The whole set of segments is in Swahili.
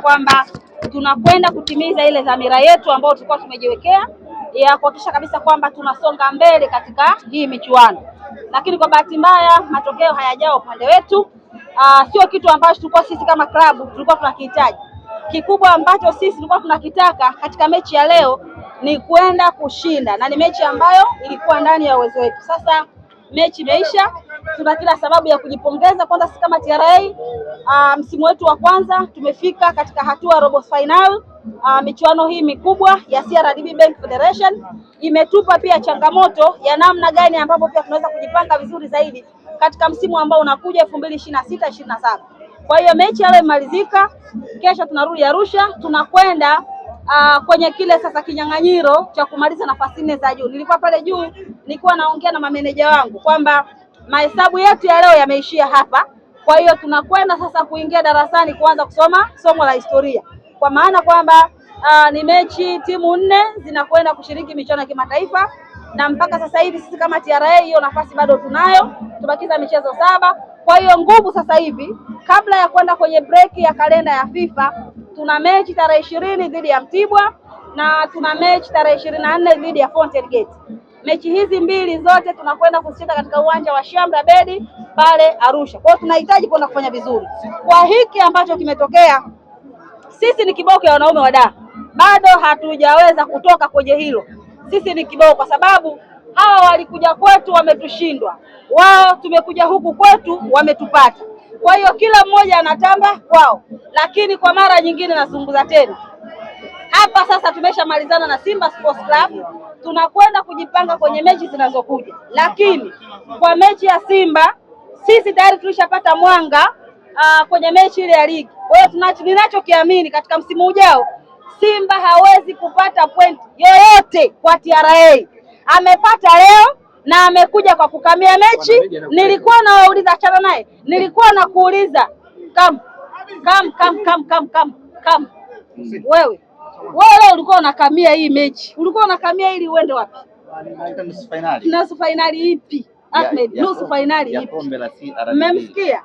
kwamba tunakwenda kutimiza ile dhamira yetu ambayo tulikuwa tumejiwekea ya kuhakikisha kabisa kwamba tunasonga mbele katika hii michuano, lakini kwa bahati mbaya matokeo hayajao upande wetu. Sio kitu ambacho tulikuwa sisi kama klabu tulikuwa tunakihitaji. Kikubwa ambacho sisi tulikuwa tunakitaka katika mechi ya leo ni kwenda kushinda, na ni mechi ambayo ilikuwa ndani ya uwezo wetu. Sasa mechi imeisha, tuna kila sababu ya kujipongeza. Kwanza sisi kama TRA, msimu wetu wa kwanza tumefika katika hatua robo final. Michuano hii mikubwa ya CRDB Bank Federation imetupa pia changamoto ya namna gani ambapo pia tunaweza kujipanga vizuri zaidi katika msimu ambao unakuja 2026-27. Kwa hiyo mechi ile imalizika, kesho tunarudi Arusha, tunakwenda kwenye kile sasa kinyang'anyiro cha kumaliza nafasi 4 za juu. Nilikuwa pale juu, nilikuwa naongea na mameneja wangu kwamba mahesabu yetu ya leo yameishia hapa. Kwa hiyo tunakwenda sasa kuingia darasani kuanza kusoma somo la historia, kwa maana kwamba ni mechi timu 4 zinakwenda kushiriki michuano ya kimataifa, na mpaka sasa hivi sisi kama TRA hiyo nafasi bado tunayo, tubakiza michezo 7. Kwa hiyo nguvu sasa hivi kabla ya kwenda kwenye break ya kalenda ya FIFA, tuna mechi tarehe 20 dhidi ya Mtibwa na tuna mechi tarehe 24 dhidi ya Fountain Gate. Mechi hizi mbili zote tunakwenda kushinda katika uwanja wa Shamra Bedi pale Arusha. Kwa hiyo tunahitaji kwenda kufanya vizuri. Kwa hiki ambacho kimetokea, sisi ni kiboko ya wanaume wa Dar, bado hatujaweza kutoka kwenye hilo. Sisi ni kiboko kwa sababu hawa walikuja kwetu wametushindwa, wao tumekuja huku kwetu wametupata. Kwa hiyo kila mmoja anatamba kwao, lakini kwa mara nyingine nazungumza tena hapa sasa, tumeshamalizana na Simba Sports Club, tunakwenda kujipanga kwenye mechi zinazokuja. Lakini kwa mechi ya Simba sisi tayari tulishapata mwanga kwenye mechi ile ya ligi. Kwa hiyo ninachokiamini katika msimu ujao Simba hawezi kupata point yoyote kwa TRA. Amepata leo na amekuja kwa kukamia mechi. Nilikuwa nawauliza achana naye, nilikuwa nakuuliza kam wewe leo ulikuwa unakamia hii mechi, ulikuwa unakamia ili uende wapi? Nusu finali ipi Ahmed? Nusu finali ipi? Mmemsikia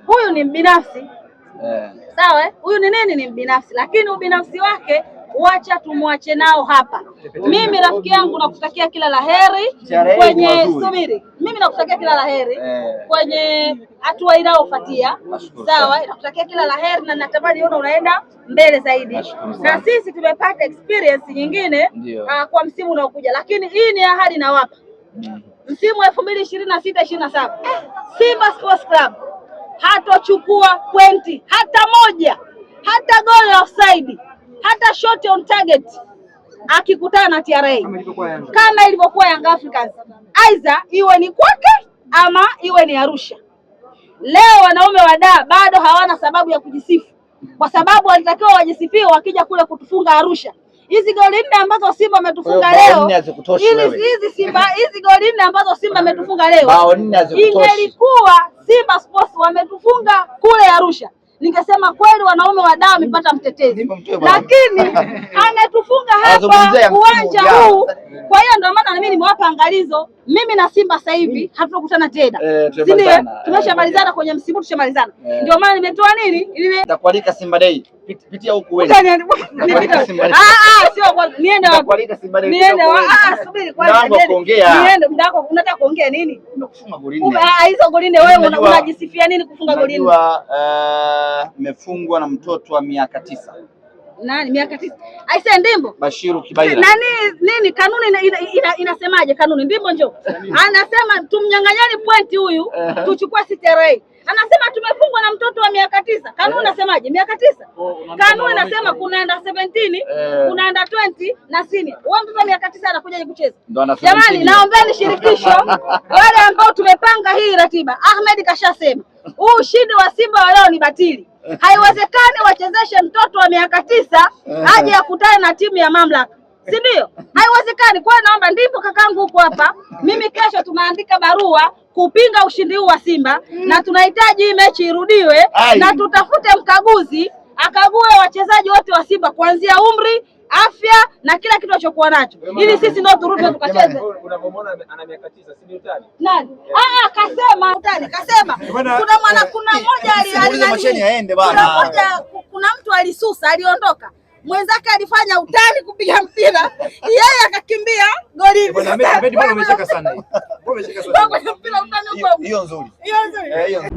huyu ni mbinafsi sawa, huyu ni nini? Ni mbinafsi, lakini ubinafsi wake wacha tumwache nao hapa. Mimi rafiki yangu nakutakia kila laheri kwenye subiri. Mimi nakutakia kila laheri kwenye hatua inayofuatia. Sawa, nakutakia kila laheri na natamani uone unaenda mbele zaidi. Na sisi tumepata experience nyingine kwa msimu unaokuja, lakini hii ni ahadi na wapa. Msimu 2026-27 Simba Sports Club hatochukua pointi hata moja, hata goal offside, hata shot on target akikutana na TRA kama ilivyokuwa Young Africans, aidha iwe ni kwake ama iwe ni Arusha. Leo wanaume wa Dar bado hawana sababu ya kujisifu, kwa sababu walitakiwa wajisifie wakija kule kutufunga Arusha. Hizi goli 4 ambazo Simba ametufunga leo, hizi goli 4 ambazo Simba ametufunga leo, ingelikuwa Simba Sports wametufunga kule Arusha, ningesema kweli wanaume wa Dar wamepata mtetezi, lakini ametufunga hapa uwanja huu. Kwa hiyo ndio maana mimi nimewapa angalizo. Mimi na Simba sasa hivi hatutokutana tena, ndio tumeshamalizana kwenye msimu, tushamalizana. Ndio maana nimetoa nini, nitakualika Simba Day, pitia huku wewe. Sio kwa niende nitakualika Simba Day, niende subiri kwanza, niende mdako. Unataka kuongea nini? Kufunga goli 4. Hizo goli 4 wewe unajisifia nini kufunga goli 4? Unajua imefungwa na mtoto wa miaka 9. Nani miaka 9? Aisee Ndimbo Bashiru Kibaila. Nini kanuni inasemaje? Kanuni Ndimbo njoo anasema tumnyang'anyani pointi huyu tuchukue TRA. Anasema tumefungwa na mtoto wa miaka 9. Kanuni inasemaje? Miaka 9. Kanuni inasema kuna under 17, kuna under 20 na senior. Wewe mtoto wa miaka 9 anakuja kucheza. Jamani, naombeni shirikisho wale ambao tumepanga hii ratiba. Ahmed kashasema huu ushindi wa Simba wa leo ni batili. Haiwezekani wachezeshe mtoto wa miaka 9 aje akutane na timu ya mamlaka, si ndio? Haiwezekani. Kwa naomba ndipo kakangu huko hapa, mimi kesho tunaandika barua kupinga ushindi huu wa Simba na tunahitaji hii mechi irudiwe na tutafute mkaguzi akague wachezaji wote wa Simba kuanzia umri, afya na kila kitu alichokuwa nacho, ili sisi ndio turudi tukacheze. Unapomwona ana miaka 9, si ni utani? Nani? Kasema utani, kasema kuna mmoja aende bwana. Kuna mtu alisusa, aliondoka, mwenzake alifanya utani kupiga mpira, yeye akakimbia golini. Bwana Ahmed, mbona umecheka sana hiyo? Hiyo nzuri. Hiyo nzuri.